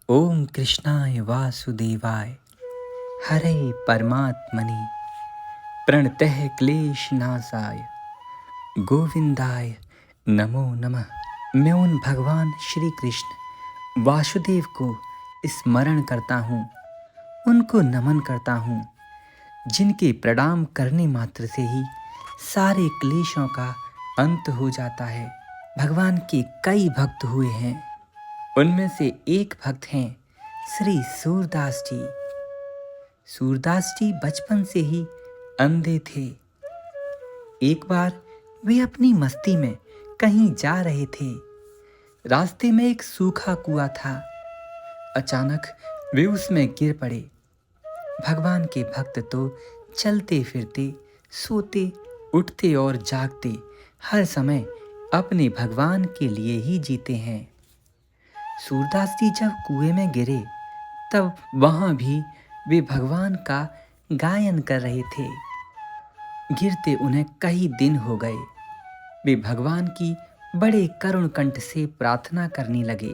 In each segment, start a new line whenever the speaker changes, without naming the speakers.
ओम कृष्णाय वासुदेवाय हरे परमात्मने प्रणतः क्लेशनाशाय गोविंदाय नमो नमः। मैं उन भगवान श्री कृष्ण वासुदेव को स्मरण करता हूँ, उनको नमन करता हूँ, जिनके प्रणाम करने मात्र से ही सारे क्लेशों का अंत हो जाता है। भगवान के कई भक्त हुए हैं, उनमें से एक भक्त हैं श्री सूरदास जी। सूरदास जी बचपन से ही अंधे थे। एक बार वे अपनी मस्ती में कहीं जा रहे थे। रास्ते में एक सूखा कुआं था। अचानक वे उसमें गिर पड़े। भगवान के भक्त तो चलते फिरते, सोते, उठते और जागते हर समय अपने भगवान के लिए ही जीते हैं। सूरदास जी जब कुएं में गिरे तब वहां भी वे भगवान का गायन कर रहे थे। गिरते उन्हें कई दिन हो गए। वे भगवान की बड़े करुण कंठ से प्रार्थना करने लगे।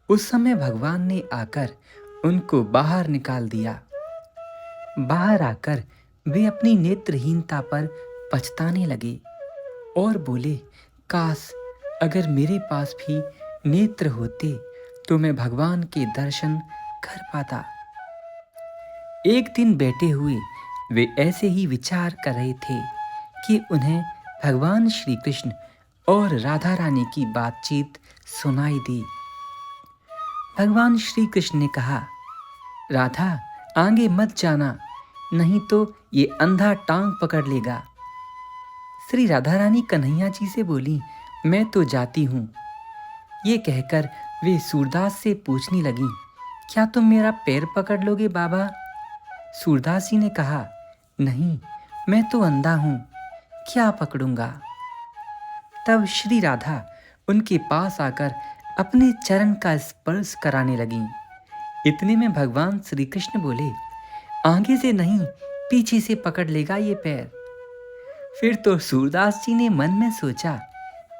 उस समय भगवान ने आकर उनको बाहर निकाल दिया। बाहर आकर वे अपनी नेत्रहीनता पर पछताने लगे और बोले, काश अगर मेरे पास भी नेत्र होते तो मैं भगवान के दर्शन कर पाता। एक दिन बैठे हुए वे ऐसे ही विचार कर रहे थे कि उन्हें भगवान श्री कृष्ण और राधा रानी की बातचीत सुनाई दी। भगवान श्री कृष्ण ने कहा, राधा आगे मत जाना, नहीं तो ये अंधा टांग पकड़ लेगा। श्री राधा रानी कन्हैया जी से बोली, मैं तो जाती हूँ। ये कहकर वे सूरदास से पूछने लगी, क्या तुम मेरा पैर पकड़ लोगे बाबा? सूरदास जी ने कहा, नहीं, मैं तो अंधा हूँ, क्या पकड़ूंगा। तब श्री राधा उनके पास आकर अपने चरण का स्पर्श कराने लगी। इतने में भगवान श्री कृष्ण बोले, आगे से नहीं, पीछे से पकड़ लेगा ये पैर। फिर तो सूरदास जी ने मन में सोचा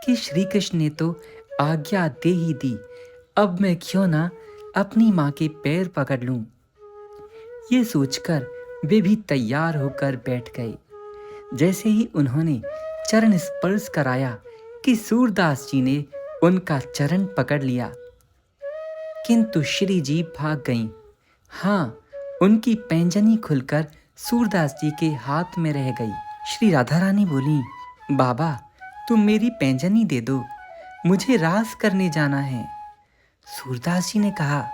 कि श्री कृष्ण ने तो आज्ञा दे ही दी, अब मैं क्यों ना अपनी माँ के पैर पकड़ लूं। ये सोचकर वे भी तैयार होकर बैठ गए। जैसे ही उन्होंने चरण स्पर्श कराया कि सूरदास जी ने उनका चरण पकड़ लिया, किंतु श्री जी भाग गईं। हाँ, उनकी पैंजनी खुलकर सूरदास जी के हाथ में रह गई। श्री राधा रानी बोली, बाबा तुम मेरी पैंजनी दे दो, मुझे रास करने जाना है। सूरदास जी ने कहा,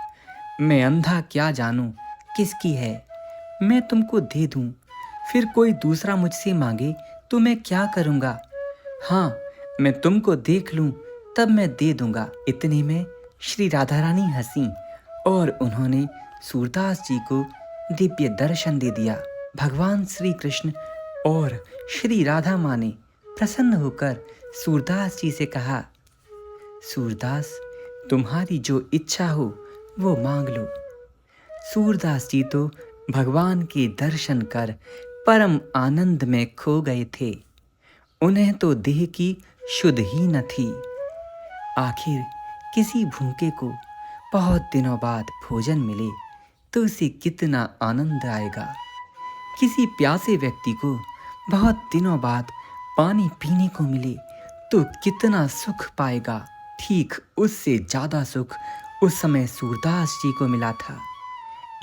मैं अंधा क्या जानूं किसकी है, मैं तुमको दे दूं, फिर कोई दूसरा मुझसे मांगे तो मैं क्या करूंगा। हाँ, मैं तुमको देख लूं तब मैं दे दूंगा। इतने में श्री राधा रानी हंसी और उन्होंने सूरदास जी को दिव्य दर्शन दे दिया। भगवान श्री कृष्ण और श्री राधा माँ ने प्रसन्न होकर सूरदास जी से कहा, सूरदास तुम्हारी जो इच्छा हो वो मांग लो। सूरदास जी तो भगवान के दर्शन कर परम आनंद में खो गए थे। उन्हें तो देह की शुद्ध ही न थी। आखिर किसी भूखे को बहुत दिनों बाद भोजन मिले तो उसे कितना आनंद आएगा। किसी प्यासे व्यक्ति को बहुत दिनों बाद पानी पीने को मिले तो कितना सुख पाएगा। ठीक उससे ज्यादा सुख उस समय सूरदास जी को मिला था।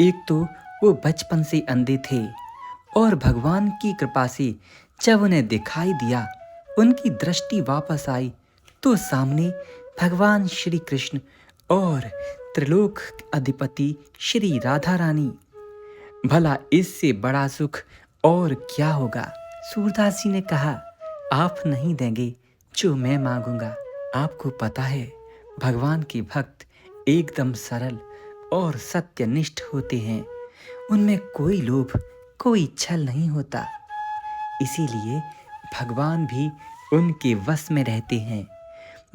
एक तो वो बचपन से अंधे थे और भगवान की कृपा से जब उन्हें दिखाई दिया, उनकी दृष्टि वापस आई तो सामने भगवान श्री कृष्ण और त्रिलोक अधिपति श्री राधा रानी। भला इससे बड़ा सुख और क्या होगा। सूरदास जी ने कहा, आप नहीं देंगे जो मैं मांगूंगा। आपको पता है भगवान के भक्त एकदम सरल और सत्यनिष्ठ होते हैं। उनमें कोई लोभ, कोई छल नहीं होता। इसीलिए भगवान भी उनके वश में रहते हैं।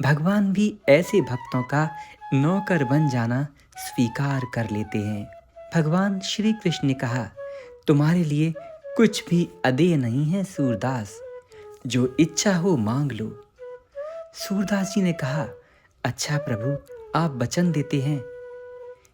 भगवान भी ऐसे भक्तों का नौकर बन जाना स्वीकार कर लेते हैं। भगवान श्री कृष्ण ने कहा, तुम्हारे लिए कुछ भी अदेय नहीं है सूरदास, जो इच्छा हो मांग लो। सूरदास जी ने कहा, अच्छा प्रभु, आप वचन देते हैं।